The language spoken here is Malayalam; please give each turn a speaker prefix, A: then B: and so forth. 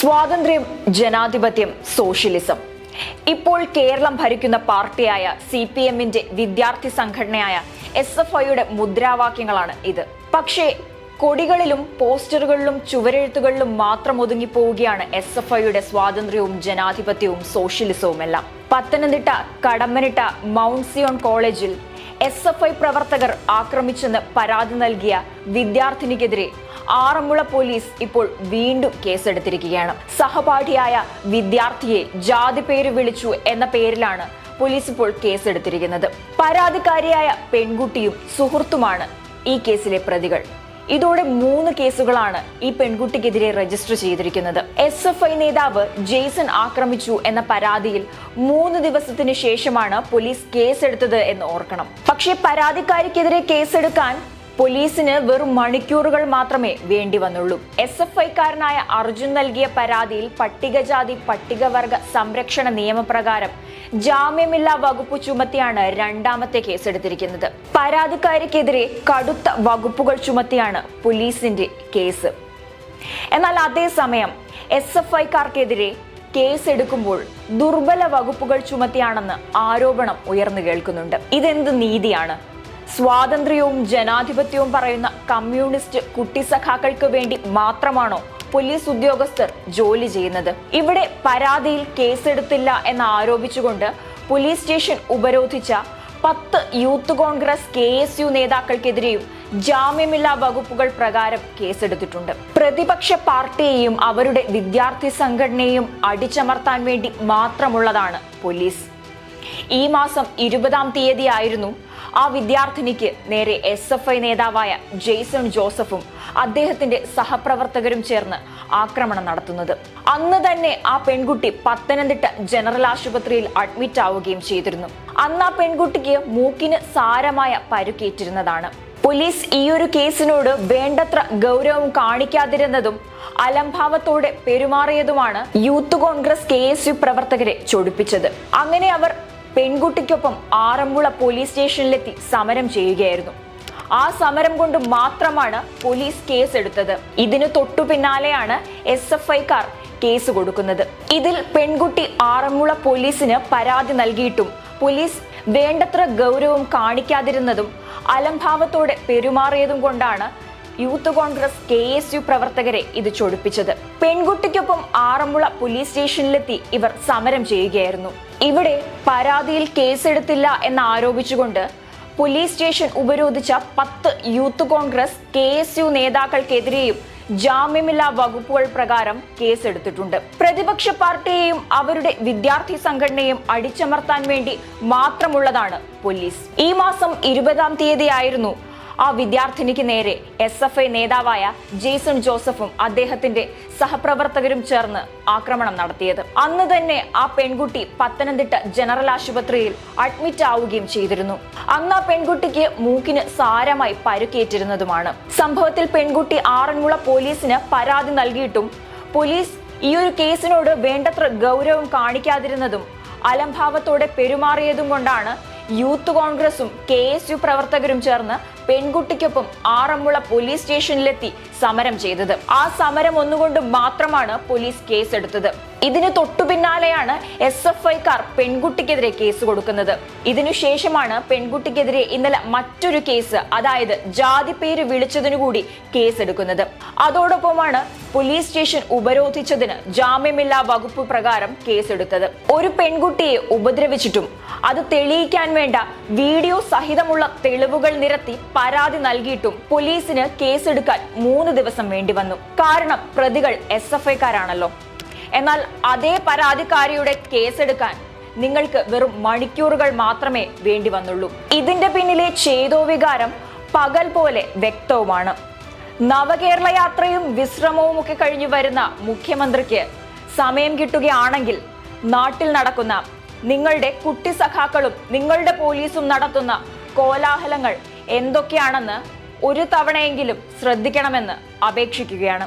A: സ്വാതന്ത്ര്യം, ജനാധിപത്യം, സോഷ്യലിസം. ഇപ്പോൾ കേരളം ഭരിക്കുന്ന പാർട്ടിയായ CPM-ന്റെ വിദ്യാർത്ഥി സംഘടനയായ SFIയുടെ മുദ്രാവാക്യങ്ങളാണ് ഇത്. പക്ഷേ കൊടികളിലും പോസ്റ്ററുകളിലും ചുവരെഴുത്തുകളിലും മാത്രം ഒതുങ്ങിപ്പോവുകയാണ് SFIയുടെ സ്വാതന്ത്ര്യവും ജനാധിപത്യവും സോഷ്യലിസവുമെല്ലാം. പത്തനംതിട്ട കടമ്മനിട്ട മൗണ്ട് സിയോൺ കോളേജിൽ SFI പ്രവർത്തകർ ആക്രമിച്ചെന്ന് പരാതി നൽകിയ വിദ്യാർത്ഥിനിക്കെതിരെ ആറന്മുള പോലീസ് ഇപ്പോൾ വീണ്ടും കേസെടുത്തിരിക്കുകയാണ്. സഹപാഠിയായ വിദ്യാർത്ഥിയെ ജാതി പേര് വിളിച്ചു എന്ന പേരിലാണ് പോലീസ് ഇപ്പോൾ കേസെടുത്തിരിക്കുന്നത്. പരാതിക്കാരിയായ പെൺകുട്ടിയും സുഹൃത്തുമാണ് ഈ കേസിലെ പ്രതികൾ. ഇതോടെ 3 കേസുകളാണ് ഈ പെൺകുട്ടിക്കെതിരെ രജിസ്റ്റർ ചെയ്തിരിക്കുന്നത്. SFI നേതാവ് ജെയ്സൺ ആക്രമിച്ചു എന്ന പരാതിയിൽ 3 ദിവസത്തിന് ശേഷമാണ് പോലീസ് കേസെടുത്തത് എന്ന് ഓർക്കണം. പക്ഷേ പരാതിക്കാരിക്കെതിരെ കേസെടുക്കാൻ പോലീസിന് വെറും മണിക്കൂറുകൾ മാത്രമേ വേണ്ടി വന്നുള്ളൂ. SFIക്കാരനായ അർജുൻ നൽകിയ പരാതിയിൽ പട്ടികജാതി പട്ടികവർഗ സംരക്ഷണ നിയമപ്രകാരം ജാമ്യമില്ലാ വകുപ്പ് ചുമത്തിയാണ് രണ്ടാമത്തെ കേസെടുത്തിരിക്കുന്നത്. പരാതിക്കാരിക്കെതിരെ കടുത്ത വകുപ്പുകൾ ചുമത്തിയാണ് പോലീസിന്റെ കേസ്. എന്നാൽ അതേസമയം SFIക്കാർക്കെതിരെ കേസെടുക്കുമ്പോൾ ദുർബല വകുപ്പുകൾ ചുമത്തിയാണെന്ന് ആരോപണം ഉയർന്നു കേൾക്കുന്നുണ്ട്. ഇതെന്ത് നീതിയാണ്? സ്വാതന്ത്ര്യവും ജനാധിപത്യവും പറയുന്ന കമ്മ്യൂണിസ്റ്റ് കുട്ടിസഖാക്കൾക്ക് വേണ്ടി മാത്രമാണോ പോലീസ് ഉദ്യോഗസ്ഥർ ജോലി ചെയ്യുന്നത്? ഇവിടെ പരാതിയിൽ കേസെടുത്തില്ല എന്ന് ആരോപിച്ചുകൊണ്ട് പോലീസ് സ്റ്റേഷൻ ഉപരോധിച്ച 10 യൂത്ത് കോൺഗ്രസ് KSU നേതാക്കൾക്കെതിരെയും ജാമ്യമില്ലാ വകുപ്പുകൾ പ്രകാരം കേസെടുത്തിട്ടുണ്ട്. പ്രതിപക്ഷ പാർട്ടിയെയും അവരുടെ വിദ്യാർത്ഥി സംഘടനയെയും അടിച്ചമർത്താൻ വേണ്ടി മാത്രമുള്ളതാണ് പോലീസ്. ഈ മാസം 20-ാം തീയതി ആയിരുന്നു ആ വിദ്യാർത്ഥിനിക്ക് നേരെ SFI നേതാവായ ജെയ്സൺ ജോസഫും അദ്ദേഹത്തിന്റെ സഹപ്രവർത്തകരും ചേർന്ന് ആക്രമണം നടത്തുന്നത്. അന്ന് തന്നെ ആ പെൺകുട്ടി പത്തനംതിട്ട ജനറൽ ആശുപത്രിയിൽ അഡ്മിറ്റ് ആവുകയും ചെയ്തിരുന്നു. അന്ന് ആ പെൺകുട്ടിക്ക് മൂക്കിന് സാരമായ പരുക്കേറ്റിരുന്നതാണ്. പോലീസ് ഈ ഒരു കേസിനോട് വേണ്ടത്ര ഗൗരവം കാണിക്കാതിരുന്നതും അലംഭാവത്തോടെ പെരുമാറിയതുമാണ് യൂത്ത് കോൺഗ്രസ് KSU പ്രവർത്തകരെ ചൊടിപ്പിച്ചത്. അങ്ങനെ അവർ പെൺകുട്ടിക്കൊപ്പം ആറന്മുള പോലീസ് സ്റ്റേഷനിലെത്തി സമരം ചെയ്യുകയായിരുന്നു. ആ സമരം കൊണ്ട് മാത്രമാണ് പോലീസ് കേസെടുത്തത്. ഇതിനു തൊട്ടു പിന്നാലെയാണ് SFIക്കാർ കേസ് കൊടുക്കുന്നത്. ഇതിൽ പെൺകുട്ടി ആറന്മുള പോലീസിന് പരാതി നൽകിയിട്ടും പോലീസ് വേണ്ടത്ര ഗൗരവം കാണിക്കാതിരുന്നതും അലംഭാവത്തോടെ പെരുമാറിയതും കൊണ്ടാണ് യൂത്ത് കോൺഗ്രസ് KSU പ്രവർത്തകരെ ഇത് ചൊടിപ്പിച്ചത്. പെൺകുട്ടിക്കൊപ്പം ആറന്മുള പോലീസ് സ്റ്റേഷനിലെത്തി ഇവർ സമരം ചെയ്യുകയായിരുന്നു. ഇവിടെ പരാതിയിൽ കേസെടുത്തില്ല എന്ന് ആരോപിച്ചുകൊണ്ട് പോലീസ് സ്റ്റേഷൻ ഉപരോധിച്ച 10 യൂത്ത് കോൺഗ്രസ് KSU നേതാക്കൾക്കെതിരെയും ജാമ്യമില്ലാ വകുപ്പുകൾ പ്രകാരം കേസെടുത്തിട്ടുണ്ട്. പ്രതിപക്ഷ പാർട്ടിയെയും അവരുടെ വിദ്യാർത്ഥി സംഘടനയെയും അടിച്ചമർത്താൻ വേണ്ടി മാത്രമുള്ളതാണ് പോലീസ്. ഈ മാസം 20-ാം തീയതി ആയിരുന്നു ആ വിദ്യാർത്ഥിനിക്ക് നേരെ SFI നേതാവായ ജെയ്സൺ ജോസഫും അദ്ദേഹത്തിന്റെ സഹപ്രവർത്തകരും ചേർന്ന് ആക്രമണം നടത്തിയത്. അന്ന് തന്നെ ആ പെൺകുട്ടി പത്തനംതിട്ട ജനറൽ ആശുപത്രിയിൽ അഡ്മിറ്റ് ആവുകയും ചെയ്തിരുന്നു. അന്ന് ആ പെൺകുട്ടിക്ക് മൂക്കിന് സാരമായി പരുക്കേറ്റിരുന്നതുമാണ്. സംഭവത്തിൽ പെൺകുട്ടി ആറന്മുള പോലീസിന് പരാതി നൽകിയിട്ടും പോലീസ് ഈ ഒരു കേസിനോട് വേണ്ടത്ര ഗൗരവം കാണിക്കാതിരുന്നതും അലംഭാവത്തോടെ പെരുമാറിയതും കൊണ്ടാണ് യൂത്ത് കോൺഗ്രസും KSU പ്രവർത്തകരും ചേർന്ന് പെൺകുട്ടിക്കൊപ്പം ആറന്മുള പോലീസ് സ്റ്റേഷനിലെത്തി സമരം ചെയ്തത്. ആ സമരം ഒന്നുകൊണ്ട് മാത്രമാണ് പോലീസ് കേസെടുത്തത്. ഇതിന് തൊട്ടു പിന്നാലെയാണ് SFIക്കാർ പെൺകുട്ടിക്കെതിരെ കേസ് കൊടുക്കുന്നത്. ഇതിനുശേഷമാണ് പെൺകുട്ടിക്കെതിരെ ഇന്നലെ മറ്റൊരു കേസ്, അതായത് ജാതി പേര് വിളിച്ചതിനു കൂടി കേസെടുക്കുന്നത്. അതോടൊപ്പമാണ് പോലീസ് സ്റ്റേഷൻ ഉപരോധിച്ചതിന് ജാമ്യമില്ലാ വകുപ്പ് പ്രകാരം കേസെടുത്തത്. ഒരു പെൺകുട്ടിയെ ഉപദ്രവിച്ചിട്ടും അത് തെളിയിക്കാൻ വേണ്ട വീഡിയോ സഹിതമുള്ള തെളിവുകൾ നിരത്തി പരാതി നൽകിയിട്ടും പോലീസിന് കേസെടുക്കാൻ 3 ദിവസം വേണ്ടി വന്നു. കാരണം പ്രതികൾ SFIക്കാരാണല്ലോ. എന്നാൽ അതേ പരാതിക്കാരിയുടെ കേസെടുക്കാൻ നിങ്ങൾക്ക് വെറും മണിക്കൂറുകൾ മാത്രമേ വേണ്ടി വന്നുള്ളൂ. ഇതിന്റെ പിന്നിലെ ചേതോവികാരം പകൽ പോലെ വ്യക്തവുമാണ്. നവകേരള യാത്രയും വിശ്രമവും ഒക്കെ കഴിഞ്ഞു വരുന്ന മുഖ്യമന്ത്രിക്ക് സമയം കിട്ടുകയാണെങ്കിൽ നാട്ടിൽ നടക്കുന്ന നിങ്ങളുടെ കുട്ടി സഖാക്കളും നിങ്ങളുടെ പോലീസും നടത്തുന്ന കോലാഹലങ്ങൾ എന്തൊക്കെയാണെന്ന് ഒരു തവണയെങ്കിലും ശ്രദ്ധിക്കണമെന്ന് അപേക്ഷിക്കുകയാണ്.